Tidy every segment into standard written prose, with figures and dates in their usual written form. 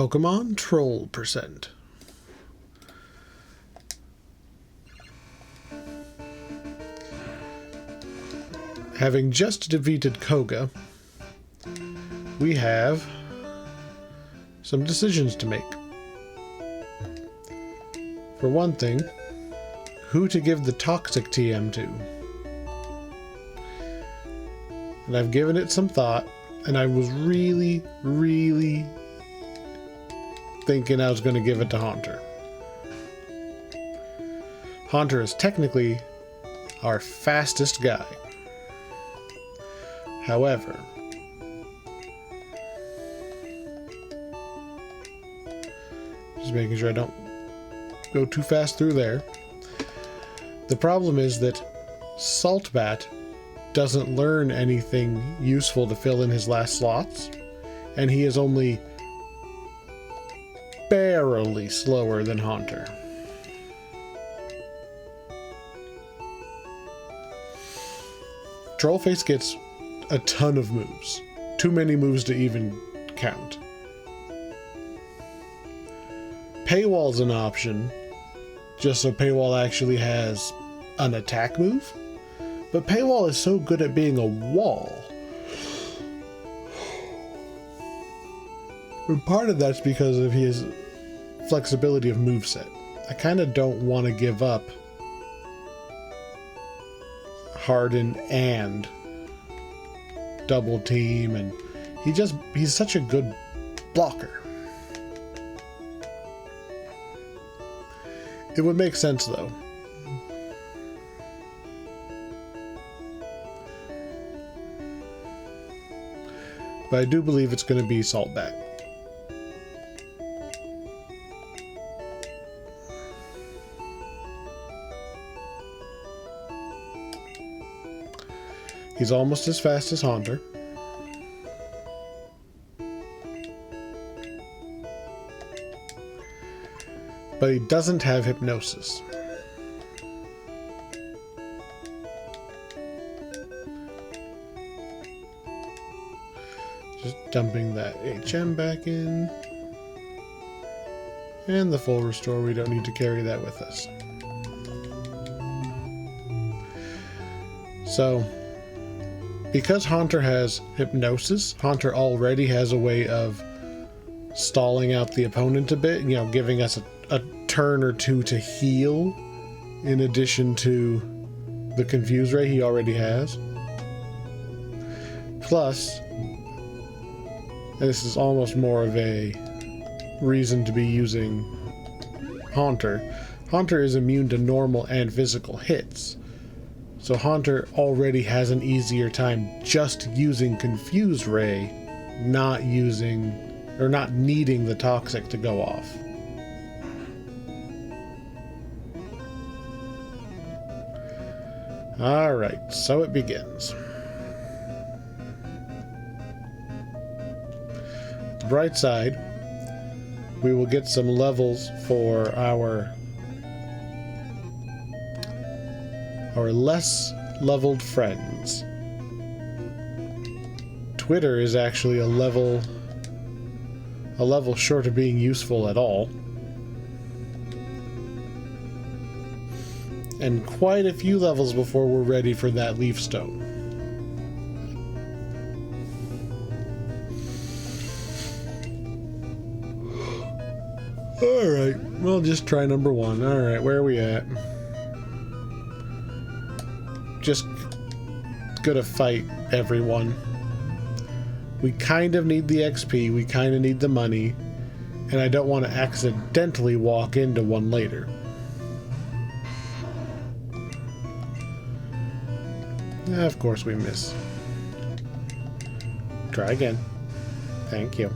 Pokemon Troll Percent. Having just defeated Koga, we have some decisions to make. For one thing, who to give the toxic TM to. And I've given it some thought, and I was really thinking I was going to give it to Haunter. Haunter is technically our fastest guy. However, just making sure I don't go too fast through there. The problem is that Saltbat doesn't learn anything useful to fill in his last slots, and he is only barely slower than Haunter. Trollface gets a ton of moves. Too many moves to even count. Paywall's an option, just so Paywall actually has an attack move. But Paywall is so good at being a wall. And part of that's because of his flexibility of moveset. I kind of don't want to give up Harden and Double Team, and he's such a good blocker. It would make sense though. But I do believe it's going to be Saltbat. He's almost as fast as Haunter. But he doesn't have Hypnosis. Just dumping that HM back in. And the full restore, we don't need to carry that with us. So, because Haunter has Hypnosis, Haunter already has a way of stalling out the opponent a bit, you know, giving us a turn or two to heal in addition to the Confuse Ray he already has. Plus, and this is almost more of a reason to be using Haunter. Haunter is immune to normal and physical hits. So Haunter already has an easier time just using Confuse Ray, not needing the Toxic to go off. Alright, so it begins. Bright side, we will get some levels for our less leveled friends. Twitter is actually a level short of being useful at all. And quite a few levels before we're ready for that Leaf Stone. Alright, we'll just try number one. Alright, where are we at? Just gonna fight everyone. We kind of need the XP, we kind of need the money, and I don't want to accidentally walk into one later. Of course we miss. Try again. Thank you.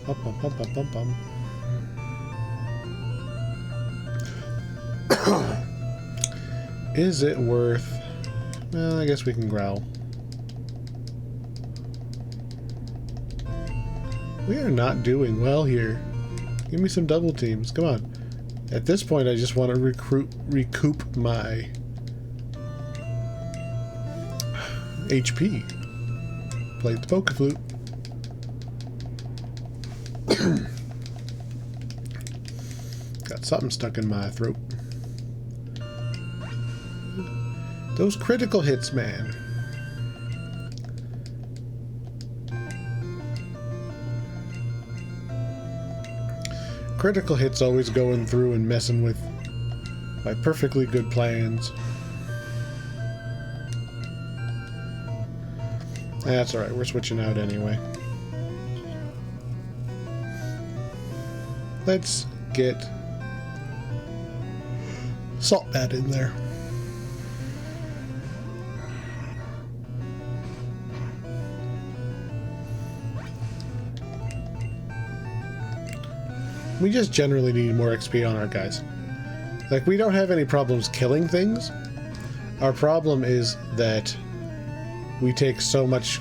Bum, bum, bum, bum, bum, bum. Is it worth... Well, I guess we can growl. We are not doing well here. Give me some double teams. Come on. At this point, I just want to recoup my HP. Played the poke flute. Got something stuck in my throat. Those critical hits, man. Critical hits always going through and messing with my perfectly good plans. That's alright, we're switching out anyway. Let's get Salt Bat in there. We just generally need more XP on our guys. Like, we don't have any problems killing things. Our problem is that we take so much...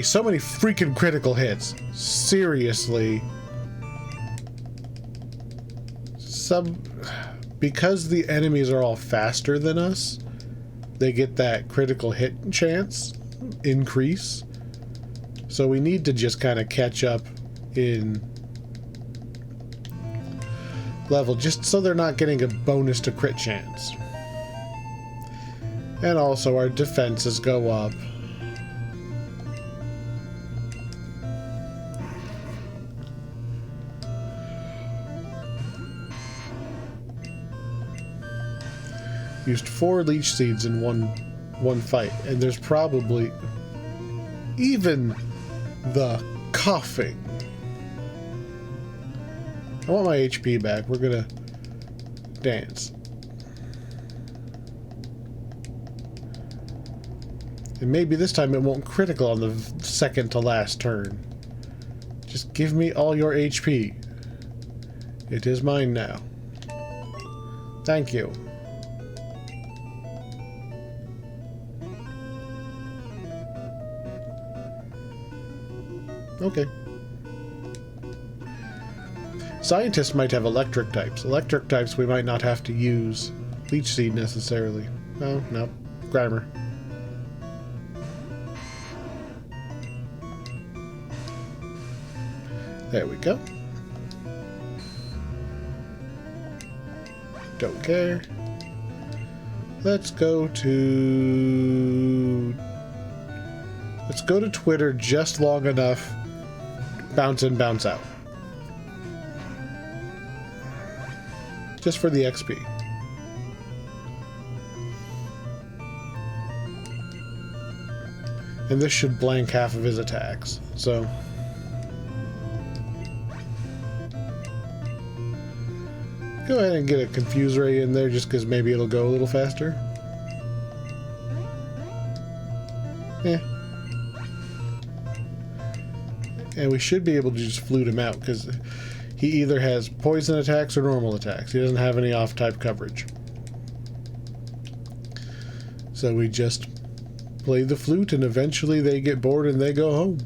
so many freaking critical hits. Seriously. Because the enemies are all faster than us, they get that critical hit chance increase. So we need to just kind of catch up in level, just so they're not getting a bonus to crit chance. And also our defenses go up. Used 4 leech seeds in one fight, and there's probably even the coughing. I want my HP back. We're gonna dance. And maybe this time it won't critical on the second to last turn. Just give me all your HP. It is mine now. Thank you. Okay. Scientists might have electric types. Electric types we might not have to use leech seed necessarily. Oh, no. Grammar. There we go. Don't care. Let's go to Twitter just long enough. Bounce in, bounce out. Just for the XP. And this should blank half of his attacks, so... Go ahead and get a Confuse Ray in there just because maybe it'll go a little faster. Yeah. And we should be able to just flute him out because he either has poison attacks or normal attacks. He doesn't have any off-type coverage. So we just play the flute and eventually they get bored and they go home.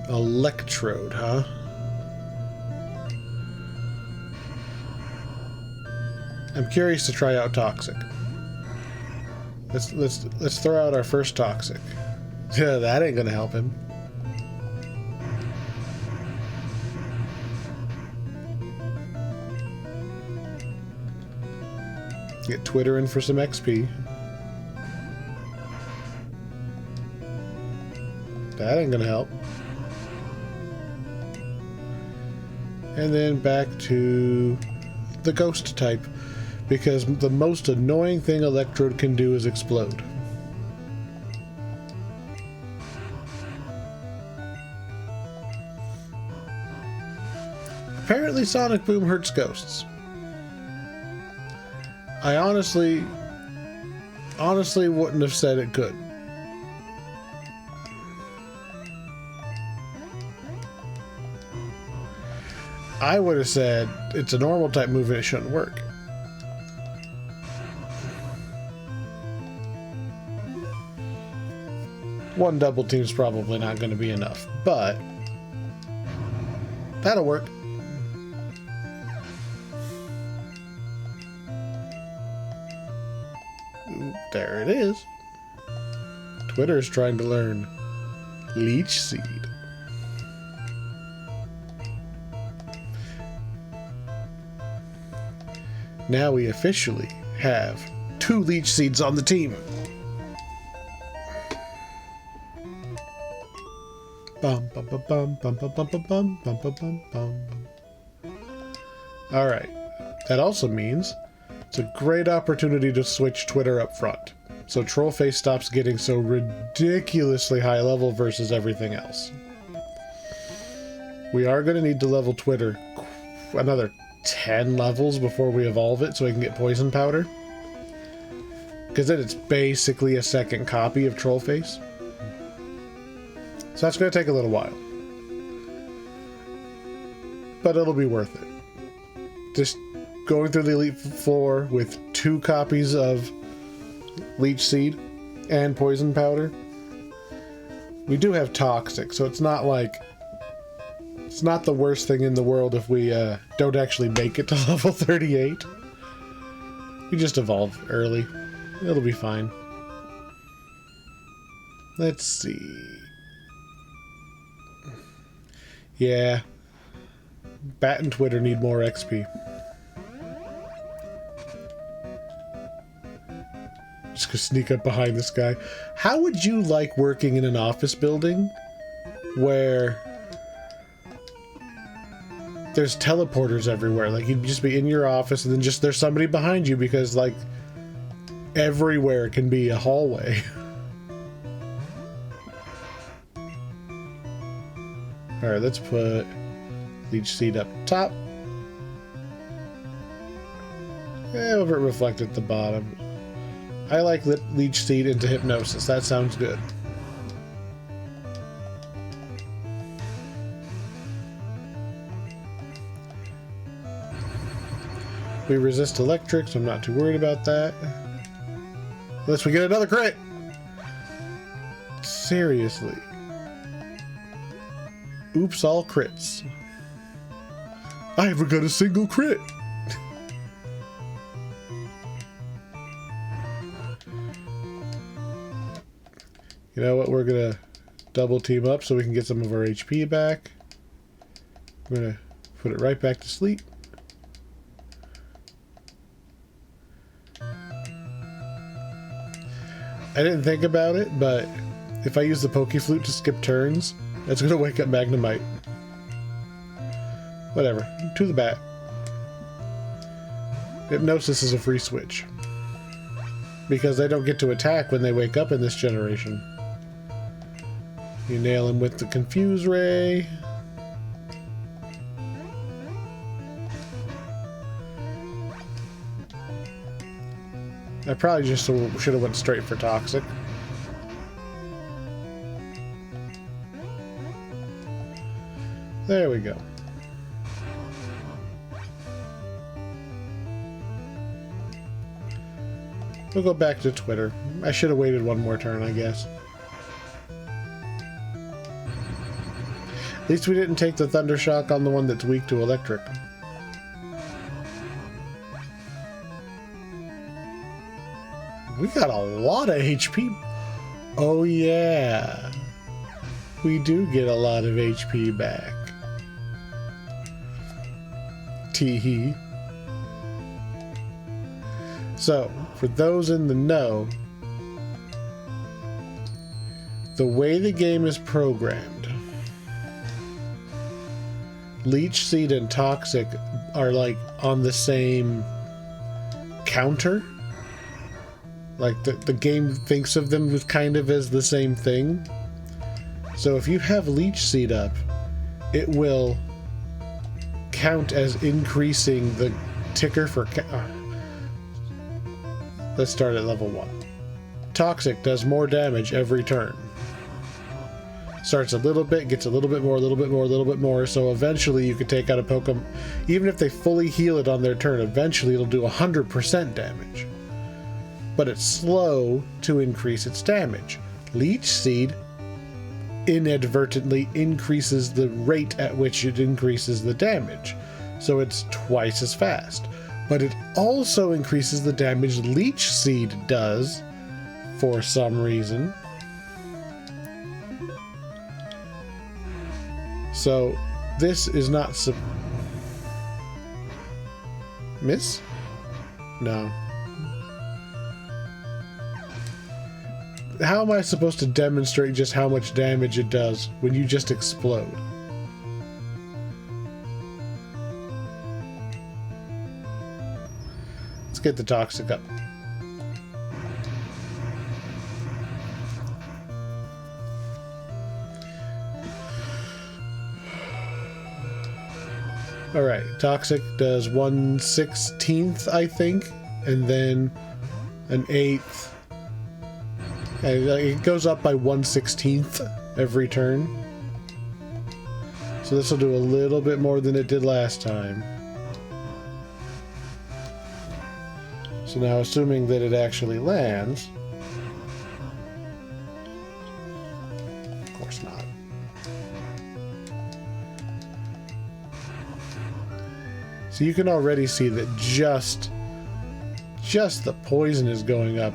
Electrode, huh? I'm curious to try out Toxic. Let's throw out our first Toxic. Yeah, that ain't gonna help him. Get Twitter in for some XP. That ain't gonna help. And then back to the ghost type. Because the most annoying thing Electrode can do is explode. Apparently Sonic Boom hurts ghosts. I honestly wouldn't have said it could. I would have said it's a normal type move and it shouldn't work. One double team's probably not going to be enough, but that'll work. There it is. Twitter is trying to learn leech seed. Now we officially have 2 leech seeds on the team. Bum bum bum bum bum bum bum bum bum bum bum bum. All right. That also means it's a great opportunity to switch Twitter up front, so Trollface stops getting so ridiculously high level versus everything else. We are going to need to level Twitter another 10 levels before we evolve it so I can get Poison Powder, because then it's basically a second copy of Trollface. So that's going to take a little while, but it'll be worth it. Just going through the Elite Four with 2 copies of Leech Seed and Poison Powder. We do have Toxic, so it's not like... It's not the worst thing in the world if we don't actually make it to level 38. We just evolve early. It'll be fine. Let's see. Yeah. Bat and Twitter need more XP. Just gonna sneak up behind this guy. How would you like working in an office building where there's teleporters everywhere? Like, you'd just be in your office and then just there's somebody behind you, because like everywhere can be a hallway. Alright, let's put Leech Seed up top. Over reflect at the bottom. I like Leech Seed into Hypnosis. That sounds good. We resist electric, so I'm not too worried about that. Unless we get another crit! Seriously. Oops, all crits. I haven't got a single crit! You know what? We're gonna double team up so we can get some of our HP back. We're gonna put it right back to sleep. I didn't think about it, but if I use the Poke Flute to skip turns, that's gonna wake up Magnemite. Whatever. To the bat. Hypnosis is a free switch, because they don't get to attack when they wake up in this generation. You nail him with the Confuse Ray. I probably just should have went straight for Toxic. There we go. We'll go back to Twitter. I should have waited one more turn, I guess. At least we didn't take the Thunder Shock on the one that's weak to electric. We got a lot of HP. Oh yeah. We do get a lot of HP back. Tee-hee. So, for those in the know, the way the game is programmed, Leech Seed and Toxic are like on the same counter. Like the game thinks of them as kind of as the same thing. So if you have Leech Seed up, it will count as increasing the ticker for... Let's start at level 1. Toxic does more damage every turn. Starts a little bit, gets a little bit more, a little bit more, a little bit more, so eventually you could take out a Pokemon. Even if they fully heal it on their turn, eventually it'll do 100% damage. But it's slow to increase its damage. Leech Seed inadvertently increases the rate at which it increases the damage, so it's twice as fast. But it also increases the damage Leech Seed does for some reason. So this is not miss? No. How am I supposed to demonstrate just how much damage it does when you just explode? Let's get the toxic up. Alright, toxic does 1/16, I think, and then an 1/8. It goes up by 1/16 every turn. So this will do a little bit more than it did last time. So now, assuming that it actually lands... Of course not. So you can already see that just the poison is going up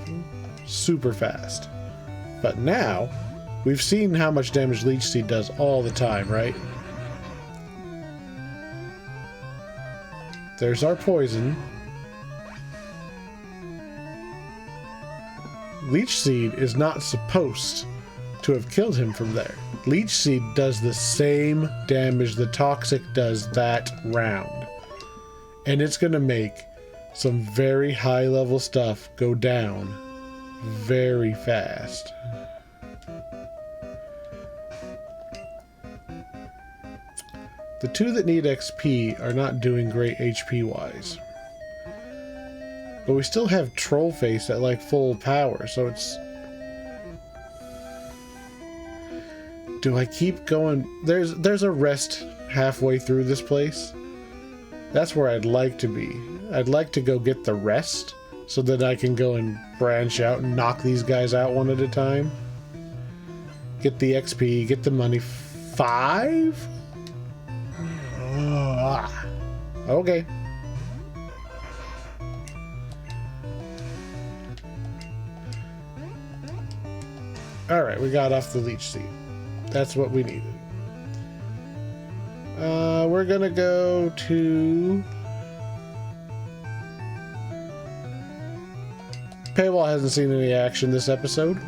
super fast. But now, we've seen how much damage Leech Seed does all the time, right? There's our poison. Leech Seed is not supposed to have killed him from there. Leech Seed does the same damage the Toxic does that round. And it's going to make some very high level stuff go down very fast. The two that need XP are not doing great HP wise. But we still have Trollface at like full power, so it's... Do I keep going? There's a rest halfway through this place. That's where I'd like to be. I'd like to go get the rest so that I can go and branch out and knock these guys out one at a time. Get the XP, get the money. 5? Okay. Alright, we got off the Leech Seed. That's what we needed. We're gonna go to... Paywall hasn't seen any action this episode.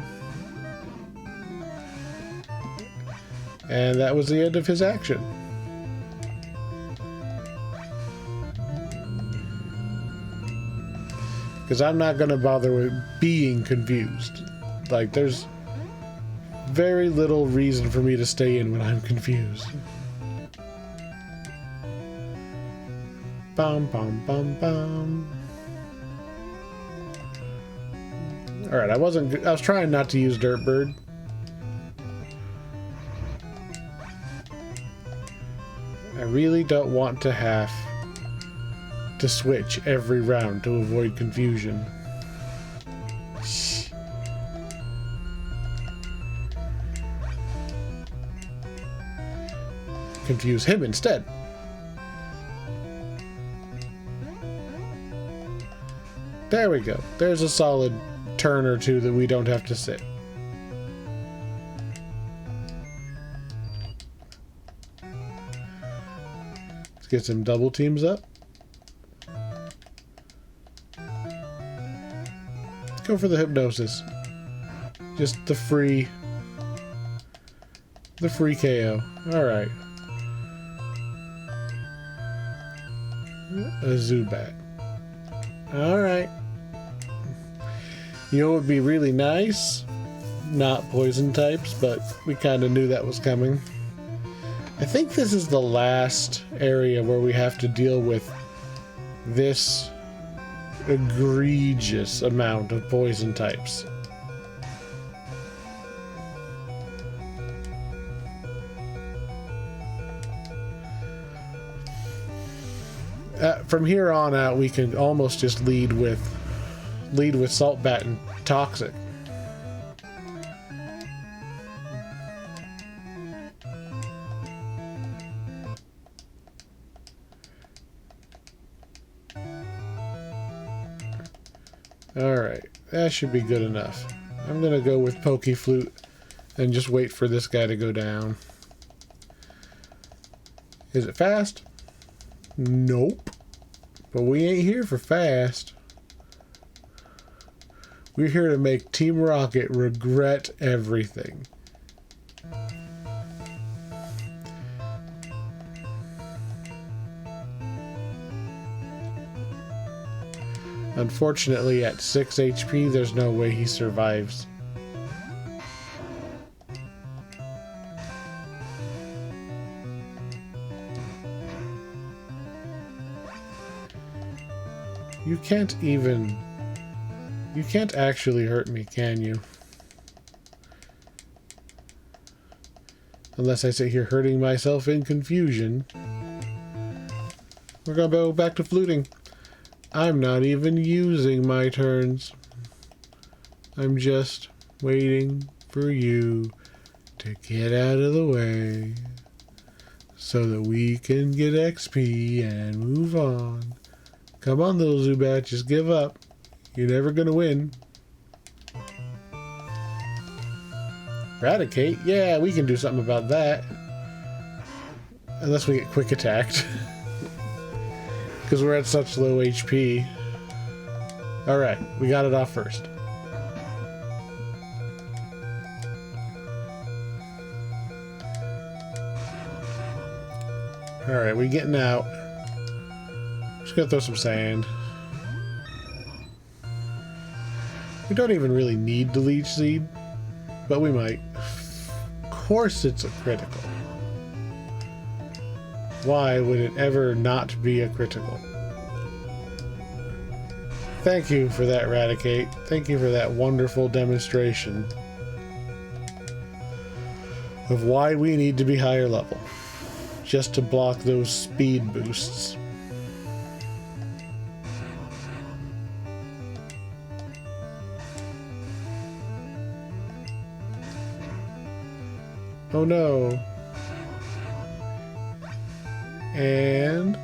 And that was the end of his action. Because I'm not gonna bother with being confused. Like, there's very little reason for me to stay in when I'm confused. Bum, bum, bum, bum. Alright, I was trying not to use Dirtbird. I really don't want to have to switch every round to avoid confusion. Confuse him instead. There we go. There's a solid turn or two that we don't have to sit. Let's get some double teams up. Go for the hypnosis. Just the free KO. Alright. A Zubat. Alright. You know what would be really nice? Not poison types, but we kind of knew that was coming. I think this is the last area where we have to deal with this egregious amount of poison types. From here on out, we can almost just lead with Saltbat and Toxic. Alright, that should be good enough. I'm gonna go with Pokey Flute and just wait for this guy to go down. Is it fast? Nope. But we ain't here for fast. We're here to make Team Rocket regret everything. Unfortunately, at 6 HP, there's no way he survives. You can't actually hurt me, can you? Unless I sit here hurting myself in confusion. We're gonna go back to fluting. I'm not even using my turns. I'm just waiting for you to get out of the way so that we can get XP and move on. Come on, little Zubat, just give up. You're never gonna win. Eradicate? Yeah, we can do something about that. Unless we get quick attacked. Because we're at such low HP. Alright, we got it off first. Alright, we getting out. Just gonna throw some sand. We don't even really need the Leech Seed, but we might. Of course it's a critical. Why would it ever not be a critical? Thank you for that, Eradicate. Thank you for that wonderful demonstration of why we need to be higher level. Just to block those speed boosts. Oh no. And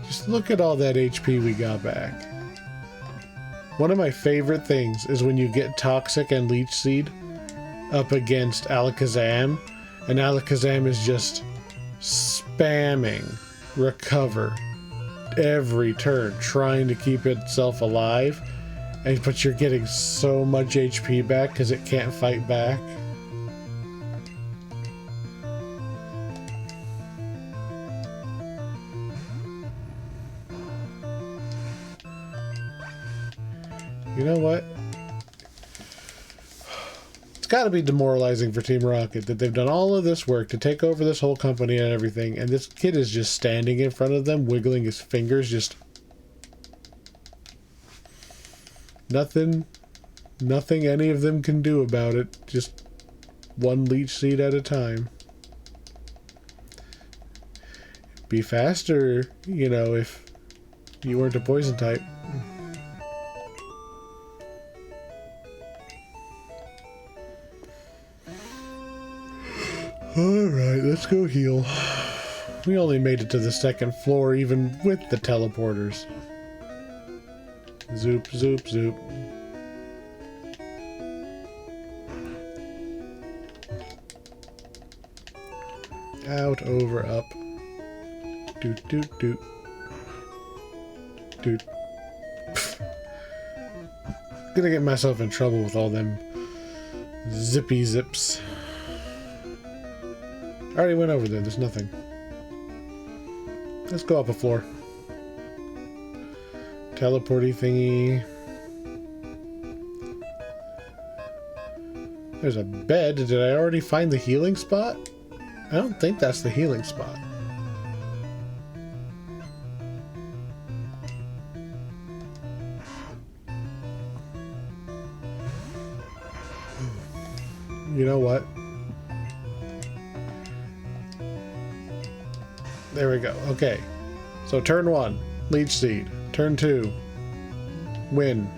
just look at all that HP we got back. One of my favorite things is when you get Toxic and Leech Seed up against Alakazam, and Alakazam is just spamming Recover every turn, trying to keep itself alive, but you're getting so much HP back because it can't fight back. You know what? It's got to be demoralizing for Team Rocket that they've done all of this work to take over this whole company and everything, and this kid is just standing in front of them, wiggling his fingers, just... Nothing any of them can do about it. Just one Leech Seed at a time. Be faster, you know, if you weren't a poison type. Alright, let's go heal. We only made it to the second floor even with the teleporters. Zoop, zoop, zoop. Out, over, up. Doot, doot, doot. Doot. Gonna get myself in trouble with all them zippy zips. I already went over there, there's nothing. Let's go up a floor. Teleporty thingy. There's a bed. Did I already find the healing spot? I don't think that's the healing spot. You know what? There we go. Okay. So turn 1, Leech Seed. Turn 2, win.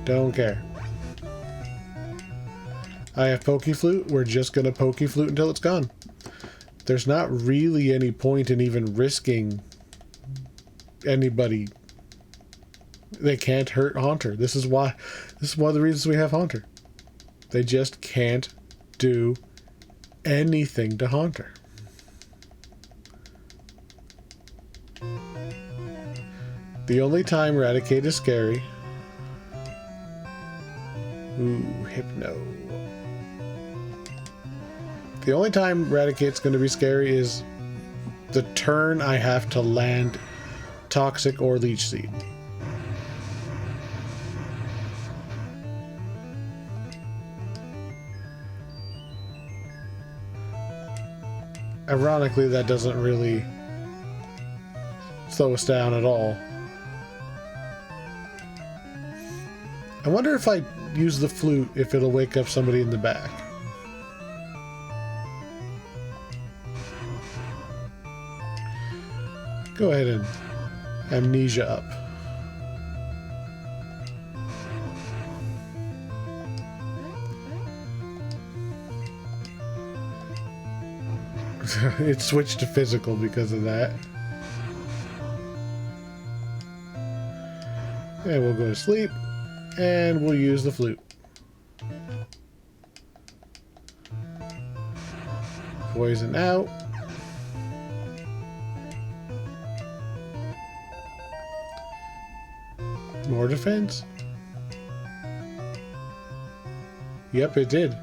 Don't care. I have Pokey Flute. We're just gonna Pokey Flute until it's gone. There's not really any point in even risking anybody They can't hurt Haunter. This is one of the reasons we have Haunter. They just can't do anything to Haunter. The only time Raticate is scary... Ooh, Hypno. The only time Raticate's going to be scary is the turn I have to land Toxic or Leech Seed. Ironically, that doesn't really slow us down at all. I wonder if I use the flute, if it'll wake up somebody in the back. Go ahead and amnesia up. It switched to physical because of that. And we'll go to sleep. And we'll use the flute. Poison out. More defense. Yep, it did.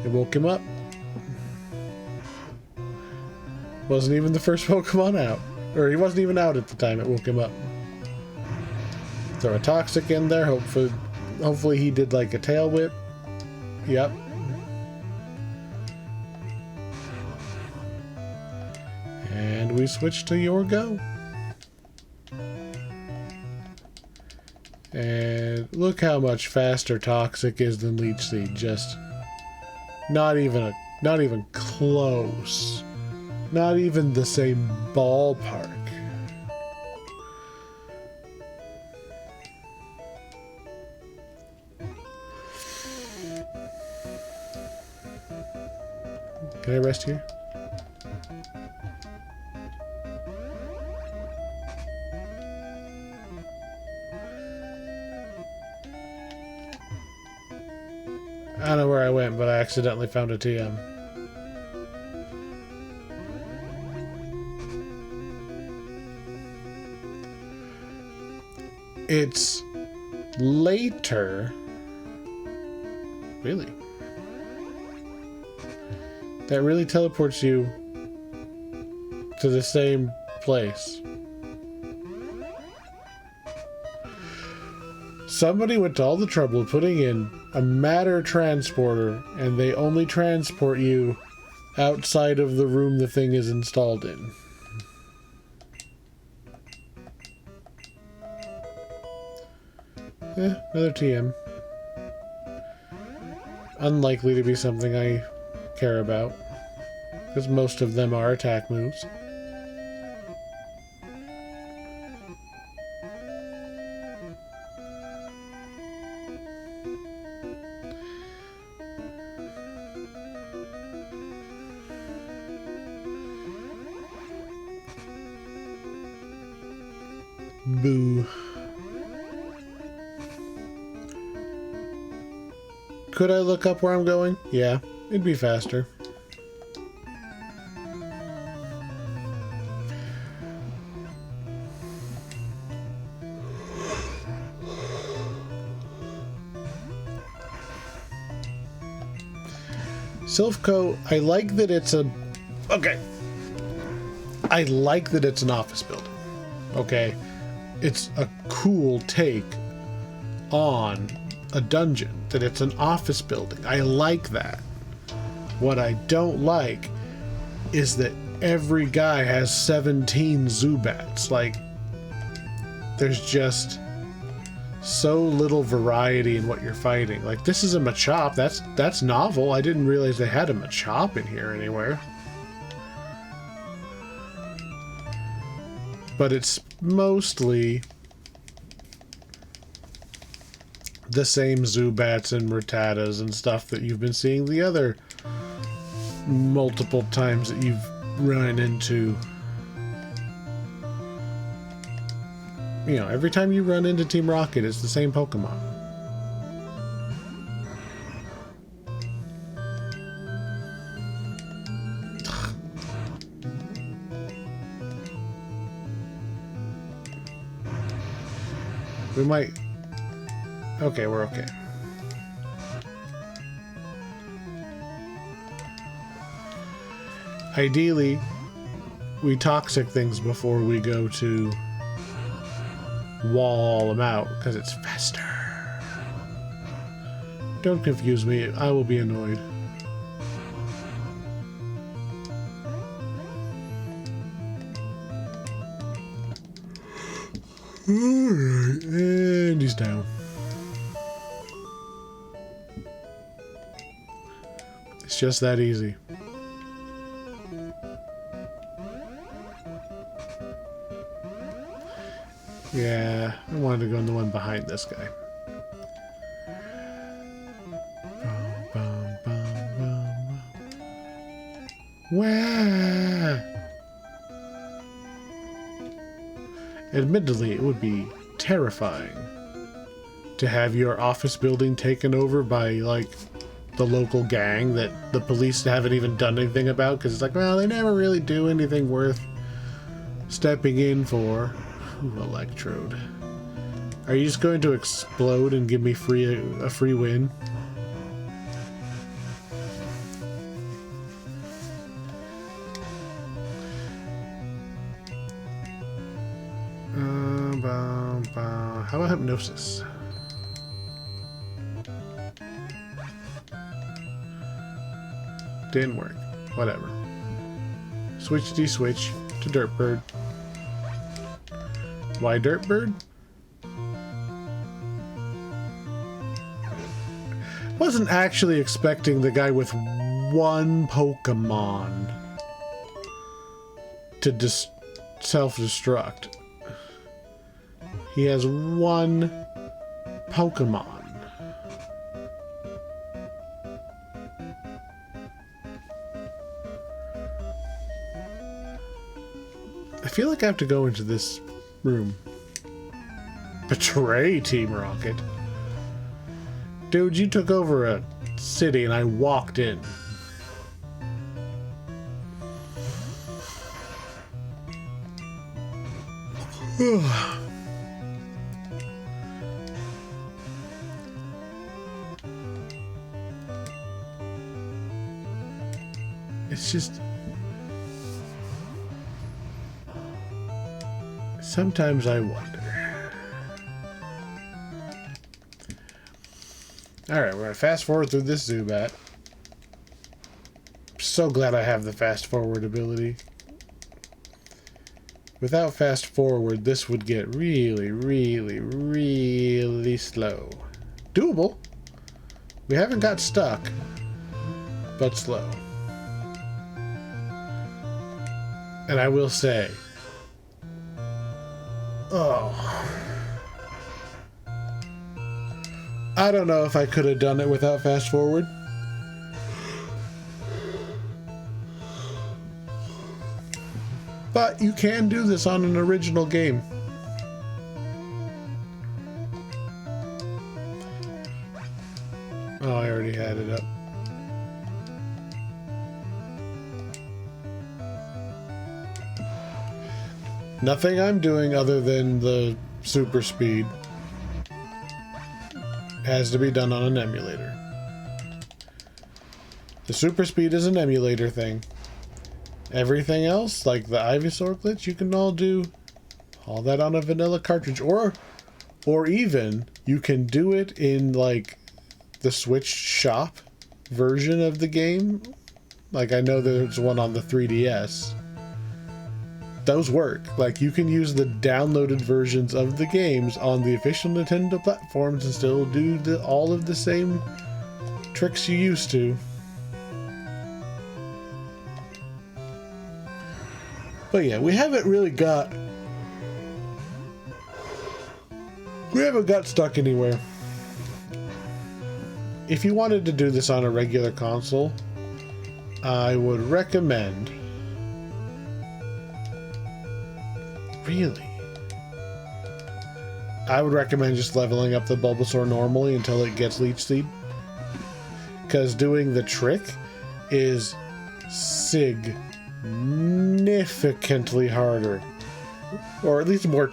It woke him up. Wasn't even the first Pokemon out. Or he wasn't even out at the time it woke him up. Throw a Toxic in there. Hopefully he did like a Tail Whip. Yep. And we switch to your go. And look how much faster Toxic is than Leech Seed. Just not even close. Not even the same ballpark. Can I rest here? I don't know where I went, but I accidentally found a TM. It's later. Really? That really teleports you to the same place. Somebody went to all the trouble of putting in a matter transporter, and they only transport you outside of the room the thing is installed in. Another TM. Unlikely to be something I care about, because most of them are attack moves. Boo. Could I look up where I'm going? Yeah, it'd be faster. Silphco, I like that it's a... Okay. I like that it's an office building. Okay. It's a cool take on a dungeon, that it's an office building. I like that. What I don't like is that every guy has 17 Zubats. Like, there's just so little variety in what you're fighting. Like, this is a Machop. That's novel. I didn't realize they had a Machop in here anywhere. But it's mostly the same Zubats and Rattatas and stuff that you've been seeing the other multiple times that you've run into. You know, every time you run into Team Rocket, it's the same Pokemon. We might... Okay, we're okay. Ideally, we toxic things before we go to wall them out, because it's faster. Don't confuse me, I will be annoyed. Alright, and he's down. It's just that easy. Yeah, I wanted to go in the one behind this guy. Wah! Admittedly, it would be terrifying to have your office building taken over by, like, the local gang that the police haven't even done anything about, because it's like, well, they never really do anything worth stepping in for. Ooh, Electrode. Are you just going to explode and give me a free win? How about hypnosis? Didn't work. Whatever. Switch D-switch to Dirtbird. Why Dirtbird? Wasn't actually expecting the guy with one Pokemon to self-destruct. He has one Pokemon. I feel like I have to go into this room. Betray Team Rocket? Dude, you took over a city and I walked in. It's just... Sometimes I wonder. Alright, we're gonna fast forward through this Zubat. So glad I have the fast forward ability. Without fast forward, this would get really, really, really slow. Doable. We haven't got stuck, but slow. And I will say, oh, I don't know if I could have done it without fast forward. But you can do this on an original game. Oh, I already had it up. Nothing I'm doing other than the super speed has to be done on an emulator. The super speed is an emulator thing. Everything else, like the Ivysaur glitch, you can all do all that on a vanilla cartridge, or even you can do it in like the Switch shop version of the game. Like I know there's one on the 3DS. Those work. Like you can use the downloaded versions of the games on the official Nintendo platforms and still do all of the same tricks you used to. But yeah, we haven't got stuck anywhere. If you wanted to do this on a regular console, I would recommend... Really? I would recommend just leveling up the Bulbasaur normally until it gets Leech Seed. Because doing the trick is significantly harder. Or at least more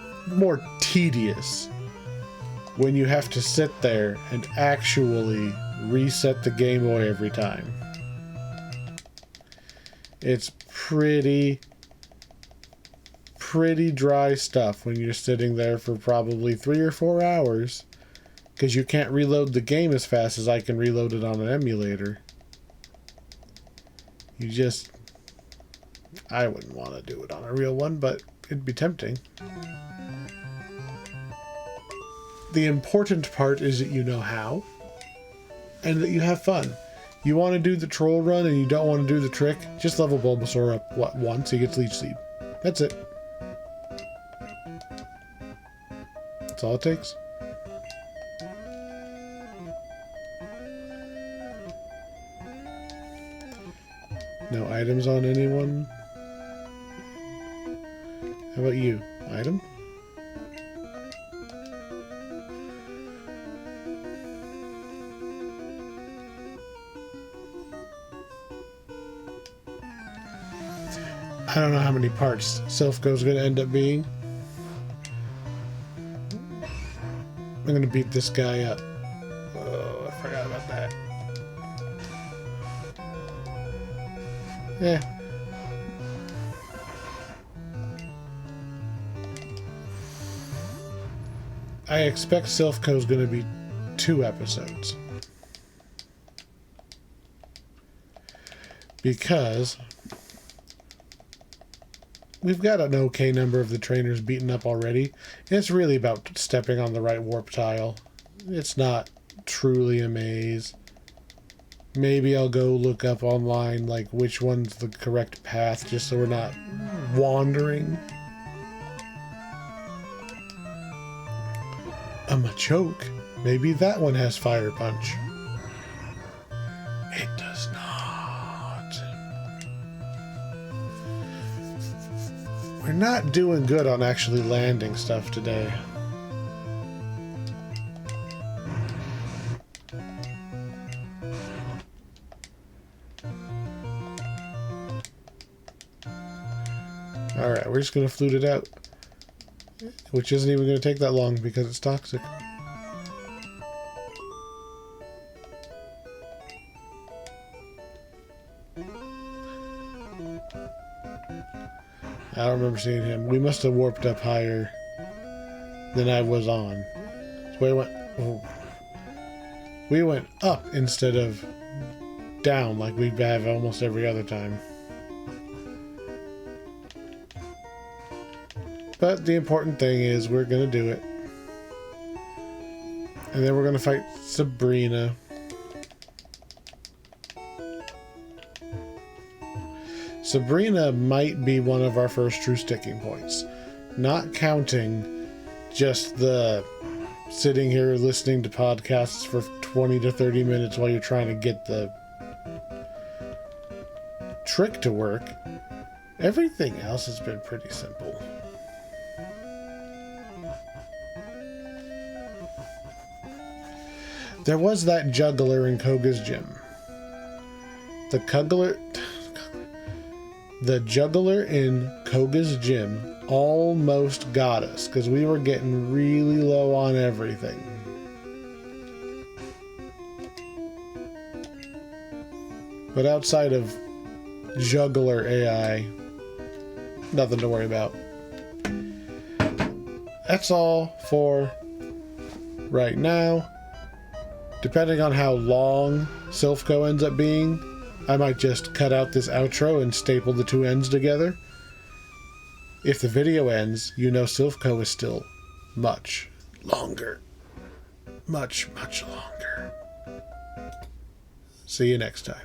tedious. When you have to sit there and actually reset the Game Boy every time. It's pretty dry stuff when you're sitting there for probably 3 or 4 hours, because you can't reload the game as fast as I can reload it on an emulator. I wouldn't want to do it on a real one, but it'd be tempting. The important part is that you know how, and that you have fun. You want to do the troll run and you don't want to do the trick, just level Bulbasaur up once, he gets Leech Seed. That's it. That's all it takes. No items on anyone? How about you? Item? I don't know how many parts Silphco's going to end up being. I'm going to beat this guy up. Oh, I forgot about that. Yeah. I expect Silphco's going to be 2 episodes. Because we've got an okay number of the trainers beaten up already. It's really about stepping on the right warp tile. It's not truly a maze. Maybe I'll go look up online, like, which one's the correct path, just so we're not wandering. A Machoke. Maybe that one has Fire Punch. It does not. We're not doing good on actually landing stuff today. Alright, we're just going to flute it out. Which isn't even going to take that long because it's toxic. I don't remember seeing him. We must have warped up higher than I was on. So we went... Oh. We went up instead of down like we have almost every other time. But the important thing is we're going to do it. And then we're going to fight Sabrina. Sabrina might be one of our first true sticking points. Not counting just the sitting here listening to podcasts for 20 to 30 minutes while you're trying to get the trick to work. Everything else has been pretty simple. There was that juggler in Koga's gym. The juggler in Koga's gym almost got us because we were getting really low on everything. But outside of juggler AI, nothing to worry about. That's all for right now. Depending on how long Silphco ends up being, I might just cut out this outro and staple the 2 ends together. If the video ends, you know Silphco is still much longer. Much, much longer. See you next time.